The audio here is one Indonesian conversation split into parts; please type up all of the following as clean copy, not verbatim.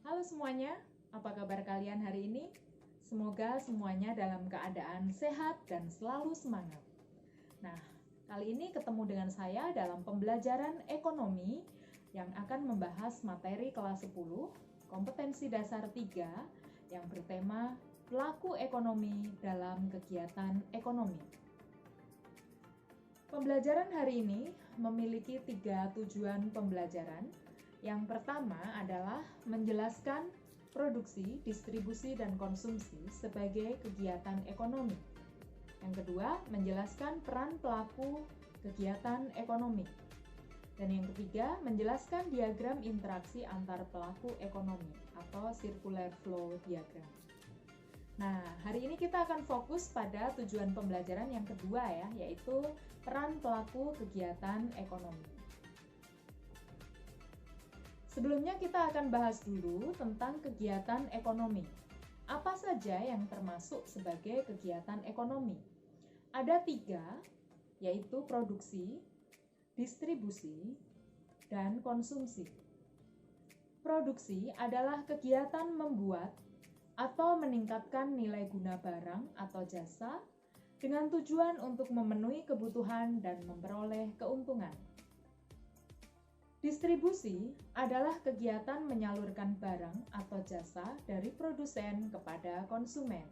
Halo semuanya, apa kabar kalian hari ini? Semoga semuanya dalam keadaan sehat dan selalu semangat. Nah, kali ini ketemu dengan saya dalam pembelajaran ekonomi yang akan membahas materi kelas 10, kompetensi dasar 3, yang bertema pelaku ekonomi dalam kegiatan ekonomi. Pembelajaran hari ini memiliki 3 tujuan pembelajaran. Yang pertama adalah menjelaskan produksi, distribusi, dan konsumsi sebagai kegiatan ekonomi. Yang kedua, menjelaskan peran pelaku kegiatan ekonomi. Dan yang ketiga, menjelaskan diagram interaksi antar pelaku ekonomi atau circular flow diagram. Nah, hari ini kita akan fokus pada tujuan pembelajaran yang kedua ya, yaitu peran pelaku kegiatan ekonomi. Sebelumnya kita akan bahas dulu tentang kegiatan ekonomi. Apa saja yang termasuk sebagai kegiatan ekonomi? Ada 3, yaitu produksi, distribusi, dan konsumsi. Produksi adalah kegiatan membuat atau meningkatkan nilai guna barang atau jasa dengan tujuan untuk memenuhi kebutuhan dan memperoleh keuntungan. Distribusi adalah kegiatan menyalurkan barang atau jasa dari produsen kepada konsumen.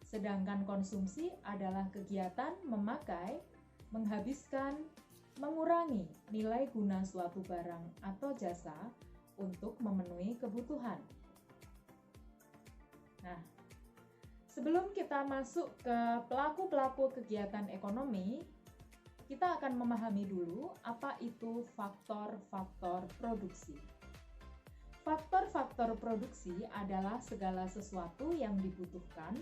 Sedangkan konsumsi adalah kegiatan memakai, menghabiskan, mengurangi nilai guna suatu barang atau jasa untuk memenuhi kebutuhan. Nah, sebelum kita masuk ke pelaku-pelaku kegiatan ekonomi, kita akan memahami dulu apa itu faktor-faktor produksi. Faktor-faktor produksi adalah segala sesuatu yang dibutuhkan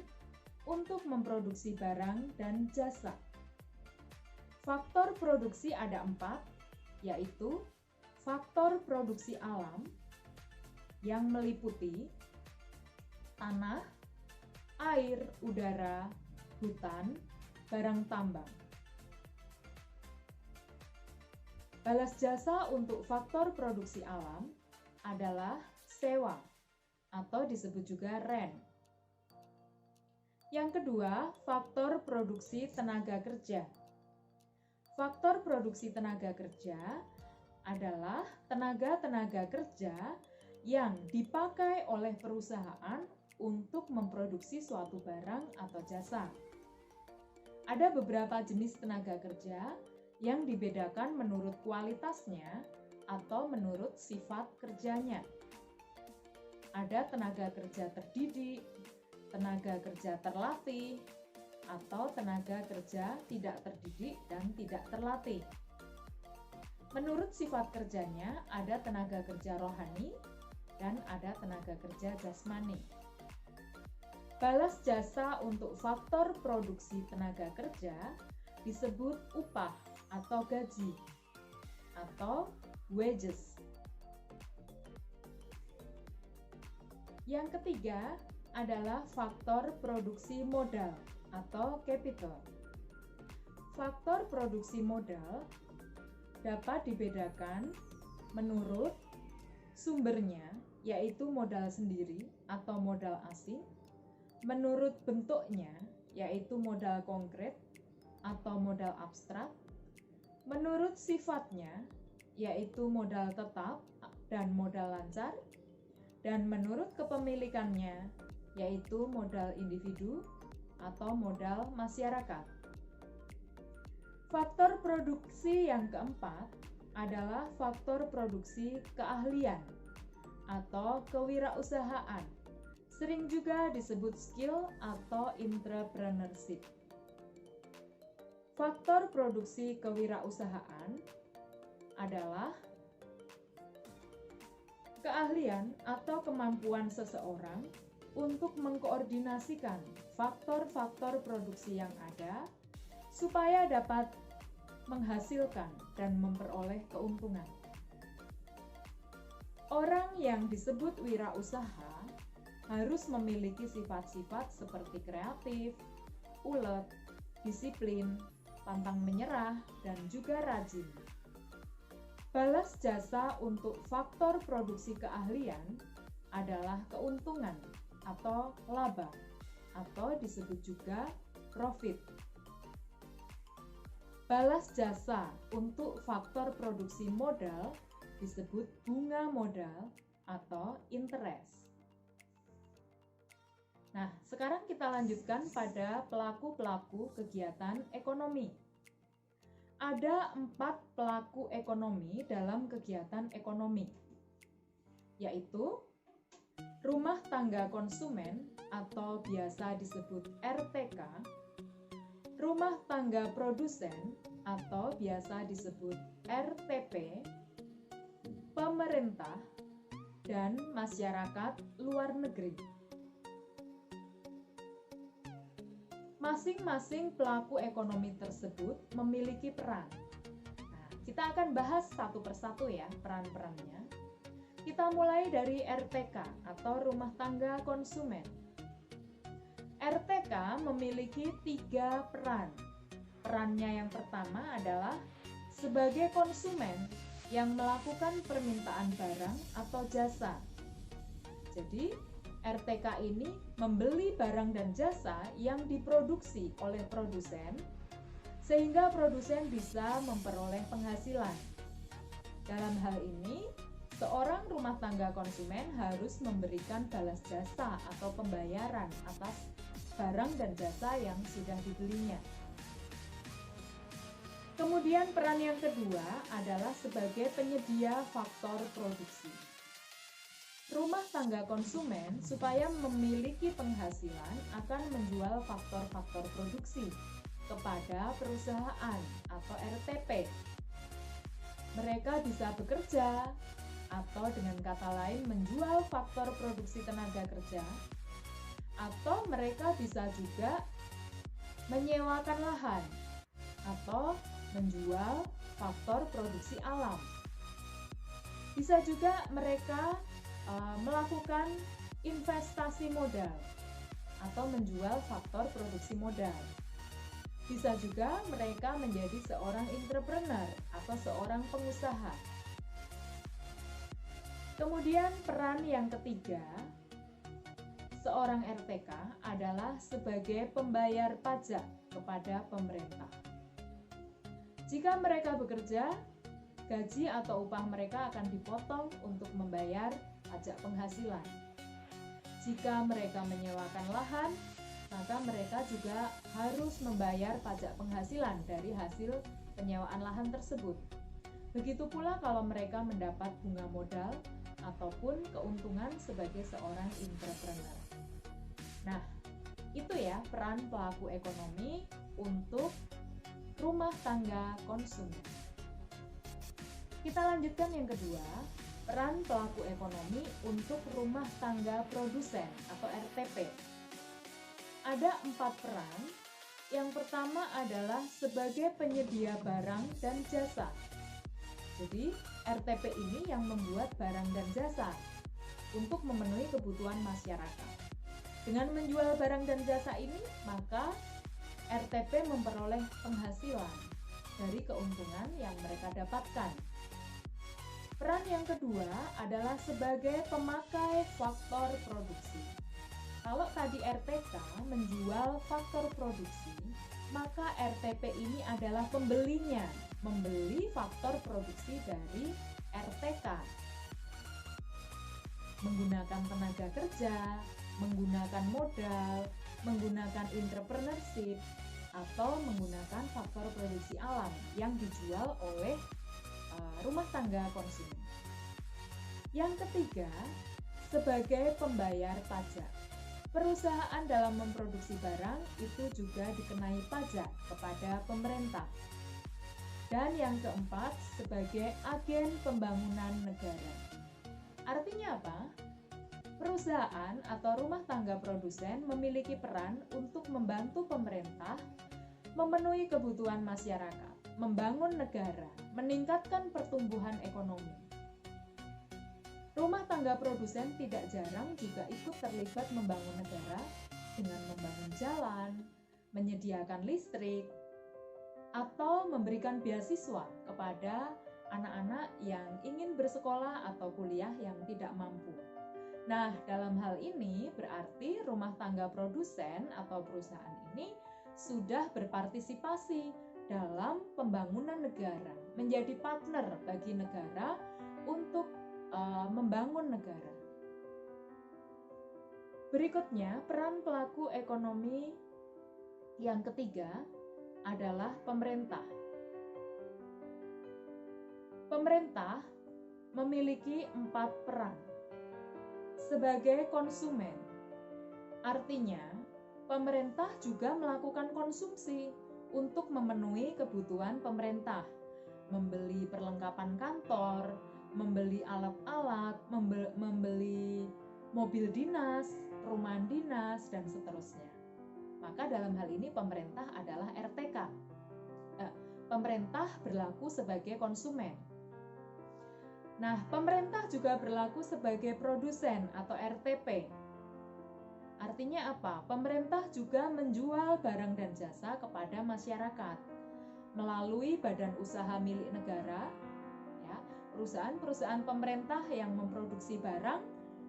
untuk memproduksi barang dan jasa. Faktor produksi ada 4, yaitu faktor produksi alam yang meliputi tanah, air, udara, hutan, barang tambang. Balas jasa untuk faktor produksi alam adalah sewa atau disebut juga rent. Yang kedua, faktor produksi tenaga kerja. Faktor produksi tenaga kerja adalah tenaga-tenaga kerja yang dipakai oleh perusahaan untuk memproduksi suatu barang atau jasa. Ada beberapa jenis tenaga kerja yang dibedakan menurut kualitasnya atau menurut sifat kerjanya. Ada tenaga kerja terdidik, tenaga kerja terlatih, atau tenaga kerja tidak terdidik dan tidak terlatih. Menurut sifat kerjanya, ada tenaga kerja rohani dan ada tenaga kerja jasmani. Balas jasa untuk faktor produksi tenaga kerja disebut upah atau gaji atau wages. Yang ketiga adalah faktor produksi modal atau capital. Faktor produksi modal dapat dibedakan menurut sumbernya, yaitu modal sendiri atau modal asing, menurut bentuknya, yaitu modal konkret atau modal abstrak, menurut sifatnya, yaitu modal tetap dan modal lancar, dan menurut kepemilikannya, yaitu modal individu atau modal masyarakat. Faktor produksi yang keempat adalah faktor produksi keahlian atau kewirausahaan, sering juga disebut skill atau entrepreneurship. Faktor produksi kewirausahaan adalah keahlian atau kemampuan seseorang untuk mengkoordinasikan faktor-faktor produksi yang ada supaya dapat menghasilkan dan memperoleh keuntungan. Orang yang disebut wirausaha harus memiliki sifat-sifat seperti kreatif, ulet, disiplin, pantang menyerah, dan juga rajin. Balas jasa untuk faktor produksi keahlian adalah keuntungan atau laba, atau disebut juga profit. Balas jasa untuk faktor produksi modal disebut bunga modal atau interest. Nah, sekarang kita lanjutkan pada pelaku-pelaku kegiatan ekonomi. Ada 4 pelaku ekonomi dalam kegiatan ekonomi, yaitu rumah tangga konsumen atau biasa disebut RTK, rumah tangga produsen atau biasa disebut RTP, pemerintah, dan masyarakat luar negeri. Masing-masing pelaku ekonomi tersebut memiliki peran. Nah, kita akan bahas satu persatu ya peran-perannya. Kita mulai dari RTK atau rumah tangga konsumen. RTK memiliki 3 peran. Perannya yang pertama adalah sebagai konsumen yang melakukan permintaan barang atau jasa. Jadi, RTK ini membeli barang dan jasa yang diproduksi oleh produsen, sehingga produsen bisa memperoleh penghasilan. Dalam hal ini, seorang rumah tangga konsumen harus memberikan balas jasa atau pembayaran atas barang dan jasa yang sudah dibelinya. Kemudian peran yang kedua adalah sebagai penyedia faktor produksi. Rumah tangga konsumen supaya memiliki penghasilan akan menjual faktor-faktor produksi kepada perusahaan atau RTP. Mereka bisa bekerja atau dengan kata lain menjual faktor produksi tenaga kerja, atau mereka bisa juga menyewakan lahan atau menjual faktor produksi alam. Bisa juga mereka melakukan investasi modal atau menjual faktor produksi modal. Bisa juga mereka menjadi seorang entrepreneur atau seorang pengusaha. Kemudian peran yang ketiga, seorang RTK adalah sebagai pembayar pajak kepada pemerintah. Jika mereka bekerja, gaji atau upah mereka akan dipotong untuk membayar pajak penghasilan. Jika mereka menyewakan lahan, maka mereka juga harus membayar pajak penghasilan dari hasil penyewaan lahan tersebut. Begitu pula kalau mereka mendapat bunga modal ataupun keuntungan sebagai seorang entrepreneur. Nah, itu ya peran pelaku ekonomi untuk rumah tangga konsumen. Kita lanjutkan yang kedua, peran pelaku ekonomi untuk rumah tangga produsen atau RTP. Ada 4 peran. Yang pertama adalah sebagai penyedia barang dan jasa. Jadi, RTP ini yang membuat barang dan jasa untuk memenuhi kebutuhan masyarakat. Dengan menjual barang dan jasa ini, maka RTP memperoleh penghasilan dari keuntungan yang mereka dapatkan. Peran yang kedua adalah sebagai pemakai faktor produksi. Kalau tadi RTK menjual faktor produksi, maka RTP ini adalah pembelinya, membeli faktor produksi dari RTK. Menggunakan tenaga kerja, menggunakan modal, menggunakan entrepreneurship, atau menggunakan faktor produksi alam yang dijual oleh rumah tangga konsumen. Yang ketiga, sebagai pembayar pajak. Perusahaan dalam memproduksi barang itu juga dikenai pajak kepada pemerintah. Dan yang keempat, sebagai agen pembangunan negara. Artinya apa? Perusahaan atau rumah tangga produsen memiliki peran untuk membantu pemerintah memenuhi kebutuhan masyarakat, membangun negara, meningkatkan pertumbuhan ekonomi. Rumah tangga produsen tidak jarang juga ikut terlibat membangun negara dengan membangun jalan, menyediakan listrik, atau memberikan beasiswa kepada anak-anak yang ingin bersekolah atau kuliah yang tidak mampu. Nah, dalam hal ini berarti rumah tangga produsen atau perusahaan ini sudah berpartisipasi dalam pembangunan negara, menjadi partner bagi negara untuk membangun negara. Berikutnya, peran pelaku ekonomi yang ketiga adalah pemerintah. Pemerintah memiliki 4 peran. Sebagai konsumen, artinya pemerintah juga melakukan konsumsi untuk memenuhi kebutuhan pemerintah, membeli perlengkapan kantor, membeli alat-alat, membeli mobil dinas, perumahan dinas, dan seterusnya. Maka dalam hal ini pemerintah adalah RTK. Pemerintah berlaku sebagai konsumen. Nah, pemerintah juga berlaku sebagai produsen atau RTP. Artinya apa? Pemerintah juga menjual barang dan jasa kepada masyarakat melalui badan usaha milik negara, ya, perusahaan-perusahaan pemerintah yang memproduksi barang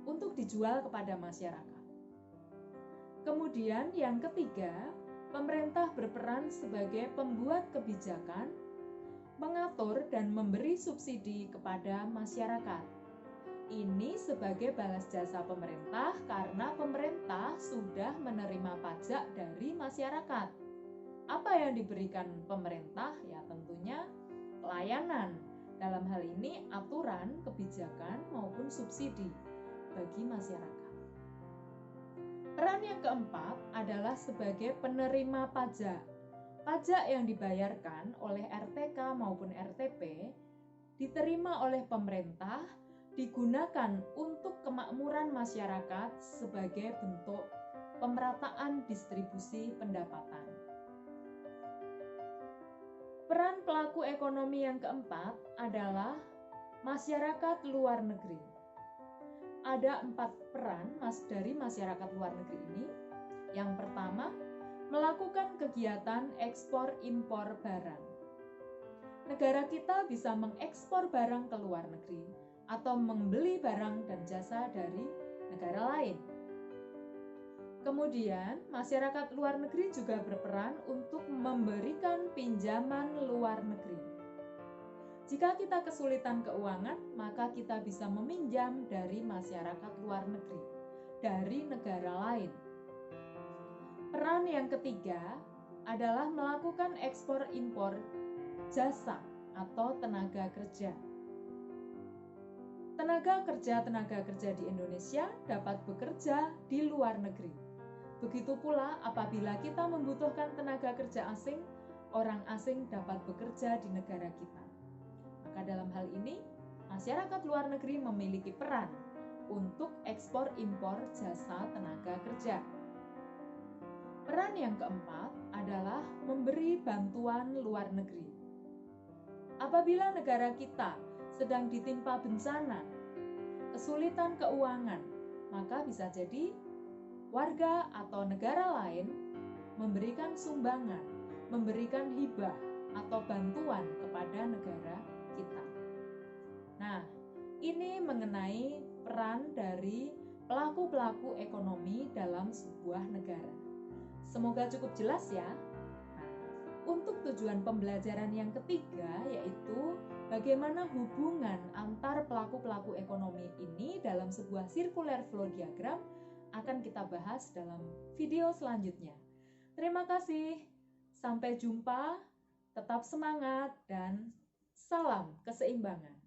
untuk dijual kepada masyarakat. Kemudian yang ketiga, pemerintah berperan sebagai pembuat kebijakan, mengatur dan memberi subsidi kepada masyarakat. Ini sebagai balas jasa pemerintah karena pemerintah sudah menerima pajak dari masyarakat. Apa yang diberikan pemerintah? Ya tentunya pelayanan. Dalam hal ini aturan, kebijakan maupun subsidi bagi masyarakat. Peran yang keempat adalah sebagai penerima pajak. Pajak yang dibayarkan oleh RTK maupun RTP diterima oleh pemerintah, digunakan untuk kemakmuran masyarakat sebagai bentuk pemerataan distribusi pendapatan. Peran pelaku ekonomi yang keempat adalah masyarakat luar negeri. Ada 4 peran dari masyarakat luar negeri ini. Yang pertama, melakukan kegiatan ekspor impor barang. Negara kita bisa mengekspor barang ke luar negeri atau membeli barang dan jasa dari negara lain. Kemudian, masyarakat luar negeri juga berperan untuk memberikan pinjaman luar negeri. Jika kita kesulitan keuangan, maka kita bisa meminjam dari masyarakat luar negeri, dari negara lain. Peran yang ketiga adalah melakukan ekspor impor jasa atau tenaga kerja. Tenaga kerja di Indonesia dapat bekerja di luar negeri. Begitu pula apabila kita membutuhkan tenaga kerja asing, orang asing dapat bekerja di negara kita. Maka dalam hal ini, masyarakat luar negeri memiliki peran untuk ekspor impor jasa tenaga kerja. Peran yang keempat adalah memberi bantuan luar negeri. Apabila negara kita sedang ditimpa bencana, kesulitan keuangan, maka bisa jadi warga atau negara lain memberikan sumbangan, memberikan hibah atau bantuan kepada negara kita. Nah, ini mengenai peran dari pelaku-pelaku ekonomi dalam sebuah negara. Semoga cukup jelas ya. Nah, untuk tujuan pembelajaran yang ketiga yaitu bagaimana hubungan antar pelaku-pelaku ekonomi ini dalam sebuah circular flow diagram akan kita bahas dalam video selanjutnya. Terima kasih. Sampai jumpa. Tetap semangat dan salam keseimbangan.